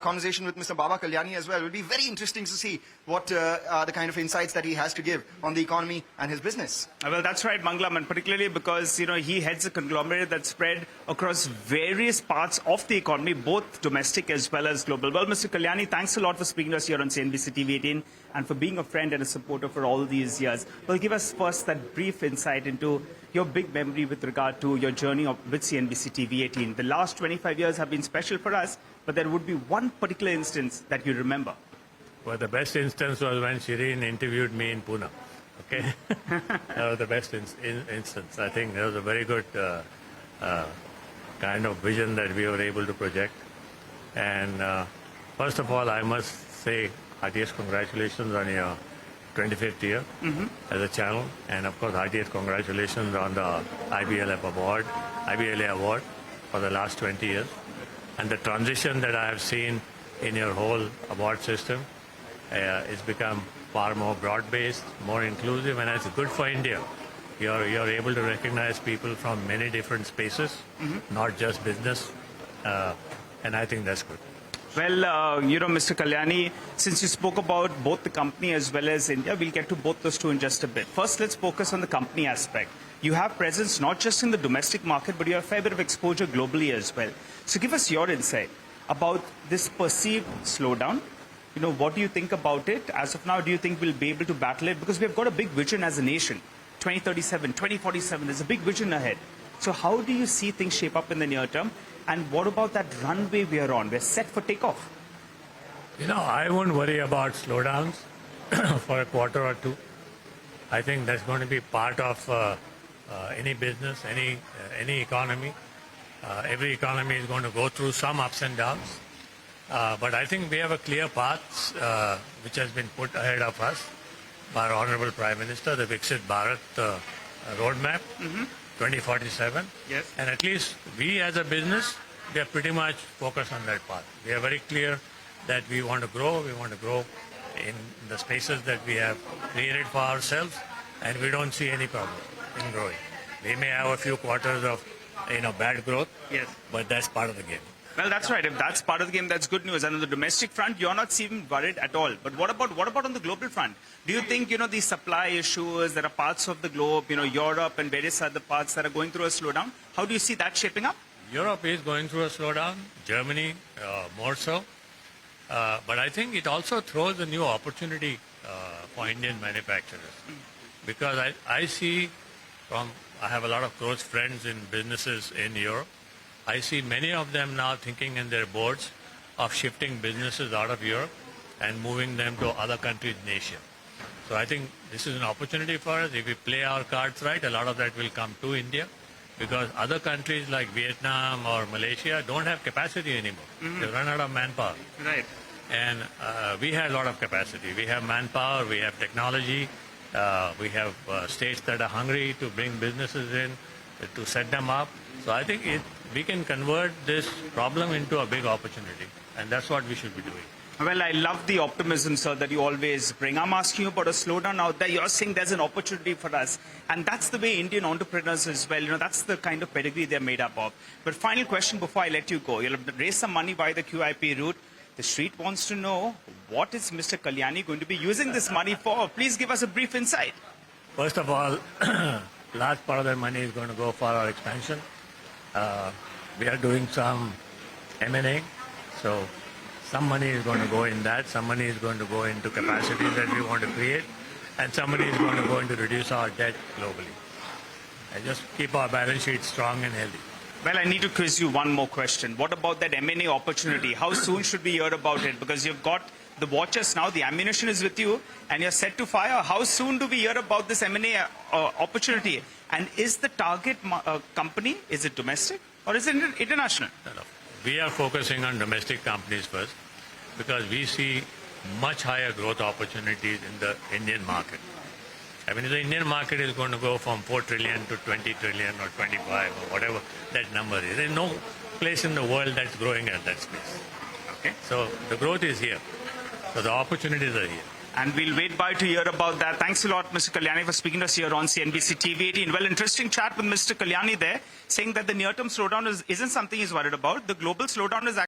Conversation with Mr. Baba Kalyani as well. It will be very interesting to see what the kind of insights that he has to give on the economy and his business. Well, that's right, Mangalam, and particularly because, he heads a conglomerate that's spread across various parts of the economy, both domestic as well as global. Well, Mr. Kalyani, thanks a lot for speaking to us here on CNBC TV 18 and for being a friend and a supporter for all these years. Well, give us first that brief insight into your big memory with regard to your journey with CNBC TV 18. The last 25 years have been special for us, but there would be one particular instance that you remember. Well, the best instance was when Shireen interviewed me in Pune. Okay, that was the best instance. I think there was a very good kind of vision that we were able to project. And first of all, I must say heartiest congratulations on your 25th year as a channel, and of course heartiest congratulations on the IBLA award for the last 20 years. And the transition that I have seen in your whole award system it's become far more broad-based, more inclusive, and it's good for India. You're able to recognize people from many different spaces, not just business, and I think that's good. Well, Mr. Kalyani, since you spoke about both the company as well as India, we'll get to both those two in just a bit. First, let's focus on the company aspect. You have presence not just in the domestic market, but you have a fair bit of exposure globally as well. So give us your insight about this perceived slowdown. What do you think about it? As of now, do you think we'll be able to battle it? Because we've got a big vision as a nation. 2037, 2047, there's a big vision ahead. So how do you see things shape up in the near term? And what about that runway we are on? We're set for takeoff. I won't worry about slowdowns for a quarter or two. I think that's going to be part of any business, any economy. Every economy is going to go through some ups and downs. But I think we have a clear path which has been put ahead of us by our Honorable Prime Minister, the Viksit Bharat roadmap, 2047. Yes. And at least we as a business, we are pretty much focused on that path. We are very clear that we want to grow. We want to grow in the spaces that we have created for ourselves, and we don't see any problem in growing. We may have a few quarters of bad growth, yes, but that's part of the game. Well, that's right. If that's part of the game, that's good news. And on the domestic front, you're not seeming worried at all. But what about on the global front? Do you think, the supply issues, there are parts of the globe, Europe and various other parts that are going through a slowdown? How do you see that shaping up? Europe is going through a slowdown, Germany more so. But I think it also throws a new opportunity for Indian manufacturers. Because I see I have a lot of close friends in businesses in Europe. I see many of them now thinking in their boards of shifting businesses out of Europe and moving them to other countries in Asia. So I think this is an opportunity for us. If we play our cards right, a lot of that will come to India, because other countries like Vietnam or Malaysia don't have capacity anymore. They've run out of manpower. Right. And we have a lot of capacity. We have manpower, we have technology, we have states that are hungry to bring businesses in, to set them up. So I think we can convert this problem into a big opportunity, and that's what we should be doing. Well, I love the optimism, sir, that you always bring. I'm asking you about a slowdown out there. You're saying there's an opportunity for us. And that's the way Indian entrepreneurs as well, that's the kind of pedigree they're made up of. But final question before I let you go. You'll raise some money by the QIP route. The street wants to know, what is Mr. Kalyani going to be using this money for? Please give us a brief insight. First of all, large part of that money is going to go for our expansion. We are doing some M&A, so some money is going to go in that, some money is going to go into capacity that we want to create, and some money is going to go into reduce our debt globally. And just keep our balance sheet strong and healthy. Well, I need to quiz you one more question. What about that M&A opportunity? How soon should we hear about it? Because you've got the watches now, the ammunition is with you, and you're set to fire. How soon do we hear about this M&A opportunity? And is the target company, is it domestic or is it international? No. We are focusing on domestic companies first, because we see much higher growth opportunities in the Indian market. I mean, the Indian market is going to go from 4 trillion to 20 trillion or 25 or whatever that number is. There is no place in the world that's growing at that space. Okay. So the growth is here. So the opportunities are here. And we'll wait by to hear about that. Thanks a lot, Mr. Kalyani, for speaking to us here on CNBC TV 18. Well, interesting chat with Mr. Kalyani there, saying that the near-term slowdown isn't something he's worried about. The global slowdown is actually